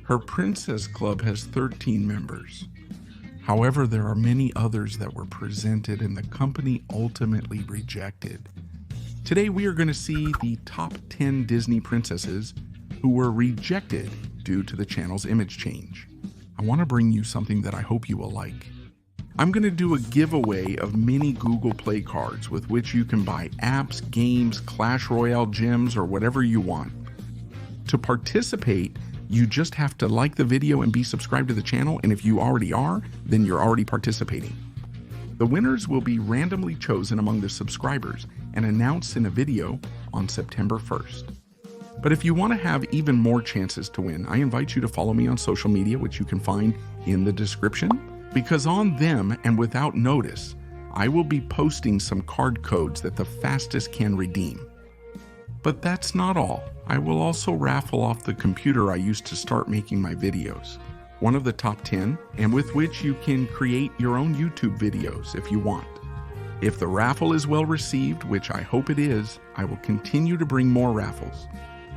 Her Princess Club has 13 members. However, there are many others that were presented and the company ultimately rejected. Today we are going to see the top 10 Disney princesses who were rejected due to the channel's image change. I want to bring you something that I hope you will like. I'm going to do a giveaway of mini Google Play cards with which you can buy apps, games, Clash Royale gems, or whatever you want. To participate, you just have to like the video and be subscribed to the channel, and if you already are, then you're already participating. The winners will be randomly chosen among the subscribers and announced in a video on September 1st. But if you want to have even more chances to win, I invite you to follow me on social media, which you can find in the description, because on them and without notice, I will be posting some card codes that the fastest can redeem. But that's not all. I will also raffle off the computer I used to start making my videos, one of the top 10, and with which you can create your own YouTube videos if you want. If the raffle is well received, which I hope it is, I will continue to bring more raffles.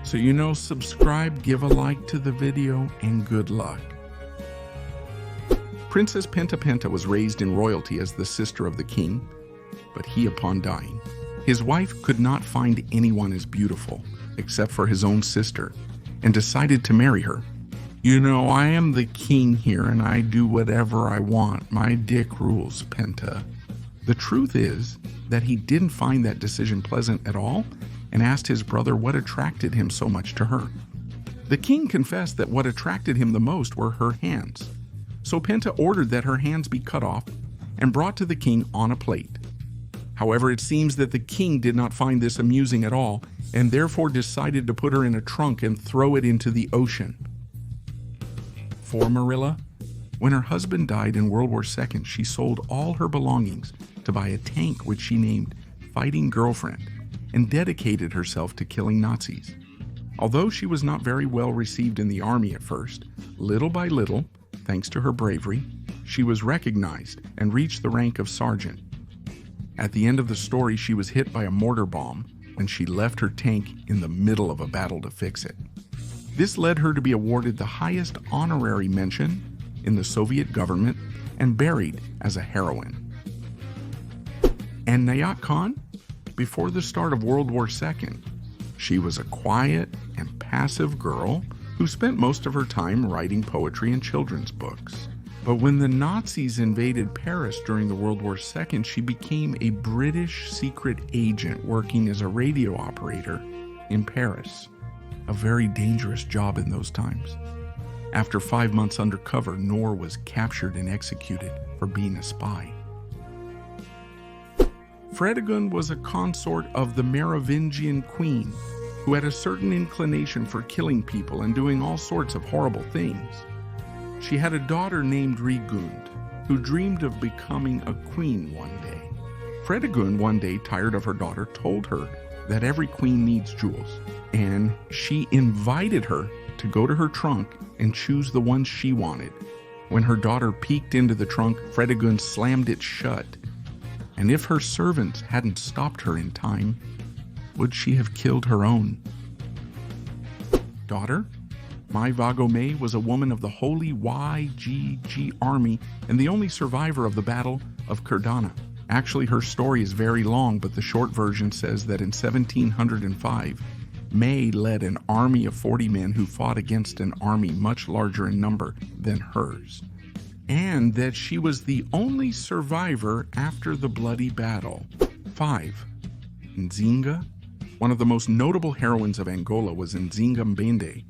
So subscribe, give a like to the video, and good luck. Princess Penta was raised in royalty as the sister of the king, but he, upon dying, his wife could not find anyone as beautiful except for his own sister and decided to marry her. I am the king here and I do whatever I want. My dick rules, Penta. The truth is that he didn't find that decision pleasant at all and asked his brother what attracted him so much to her. The king confessed that what attracted him the most were her hands. So Penta ordered that her hands be cut off and brought to the king on a plate. However, it seems that the king did not find this amusing at all and therefore decided to put her in a trunk and throw it into the ocean. For Marilla, when her husband died in World War II, she sold all her belongings to buy a tank which she named Fighting Girlfriend and dedicated herself to killing Nazis. Although she was not very well received in the army at first, little by little, thanks to her bravery, she was recognized and reached the rank of sergeant. At the end of the story, she was hit by a mortar bomb when she left her tank in the middle of a battle to fix it. This led her to be awarded the highest honorary mention in the Soviet government and buried as a heroine. And Nayat, before the start of World War II, she was a quiet and passive girl who spent most of her time writing poetry and children's books. But when the Nazis invaded Paris during the World War II, she became a British secret agent working as a radio operator in Paris, a very dangerous job in those times. After 5 months undercover, Noor was captured and executed for being a spy. Fredegund was a consort of the Merovingian queen who had a certain inclination for killing people and doing all sorts of horrible things. She had a daughter named Fredegund, who dreamed of becoming a queen one day. Fredegund one day, tired of her daughter, told her that every queen needs jewels, and she invited her to go to her trunk and choose the one she wanted. When her daughter peeked into the trunk, Fredegund slammed it shut, and if her servants hadn't stopped her in time, would she have killed her own daughter? My Vago May was a woman of the Holy YGG Army and the only survivor of the Battle of Kurdana. Actually, her story is very long, but the short version says that in 1705, May led an army of 40 men who fought against an army much larger in number than hers, and that she was the only survivor after the bloody battle. 5. Nzinga. One of the most notable heroines of Angola was Nzinga,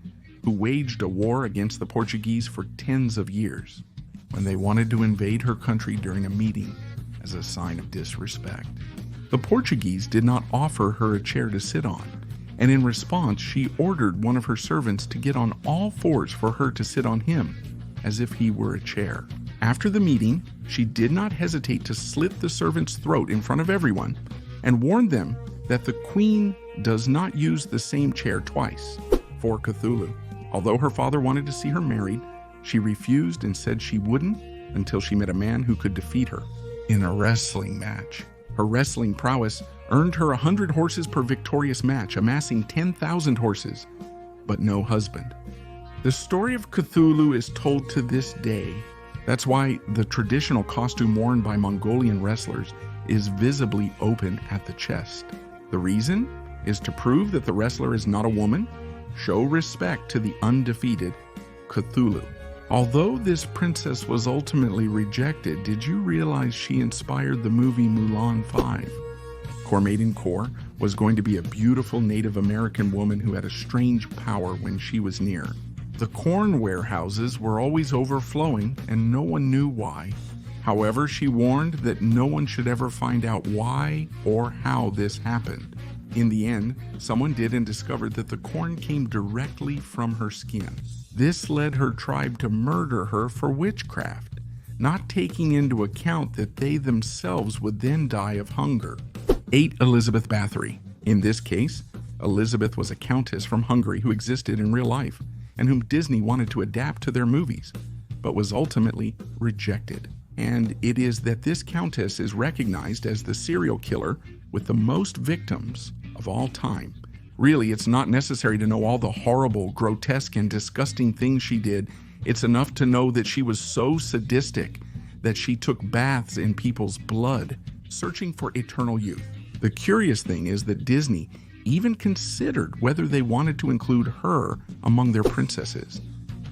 who waged a war against the Portuguese for tens of years when they wanted to invade her country during a meeting as a sign of disrespect. The Portuguese did not offer her a chair to sit on, and in response she ordered one of her servants to get on all fours for her to sit on him, as if he were a chair. After the meeting, she did not hesitate to slit the servant's throat in front of everyone and warned them that the queen does not use the same chair twice. For Cthulhu. Although her father wanted to see her married, she refused and said she wouldn't until she met a man who could defeat her in a wrestling match. Her wrestling prowess earned her 100 horses per victorious match, amassing 10,000 horses, but no husband. The story of Cthulhu is told to this day. That's why the traditional costume worn by Mongolian wrestlers is visibly open at the chest. The reason is to prove that the wrestler is not a woman, show respect to the undefeated Cthulhu. Although this princess was ultimately rejected, did you realize she inspired the movie Mulan 5? Cormaiden Kor was going to be a beautiful Native American woman who had a strange power when she was near. The corn warehouses were always overflowing and no one knew why. However, she warned that no one should ever find out why or how this happened. In the end, someone did and discovered that the corn came directly from her skin. This led her tribe to murder her for witchcraft, not taking into account that they themselves would then die of hunger. 8. Elizabeth Bathory. In this case, Elizabeth was a countess from Hungary who existed in real life and whom Disney wanted to adapt to their movies, but was ultimately rejected. And it is that this countess is recognized as the serial killer with the most victims of all time. Really, it's not necessary to know all the horrible, grotesque, and disgusting things she did. It's enough to know that she was so sadistic that she took baths in people's blood, searching for eternal youth. The curious thing is that Disney even considered whether they wanted to include her among their princesses.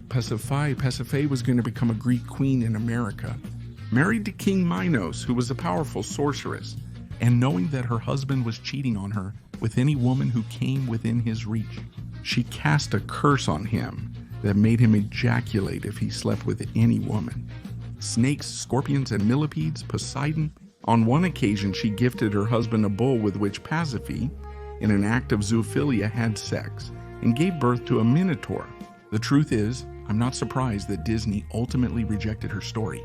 Pasiphae was going to become a Greek queen in America, married to King Minos, who was a powerful sorceress, and knowing that her husband was cheating on her with any woman who came within his reach, she cast a curse on him that made him ejaculate if he slept with any woman. Snakes, scorpions, and millipedes, Poseidon. On one occasion, she gifted her husband a bull with which Pasiphae, in an act of zoophilia, had sex and gave birth to a minotaur. The truth is, I'm not surprised that Disney ultimately rejected her story.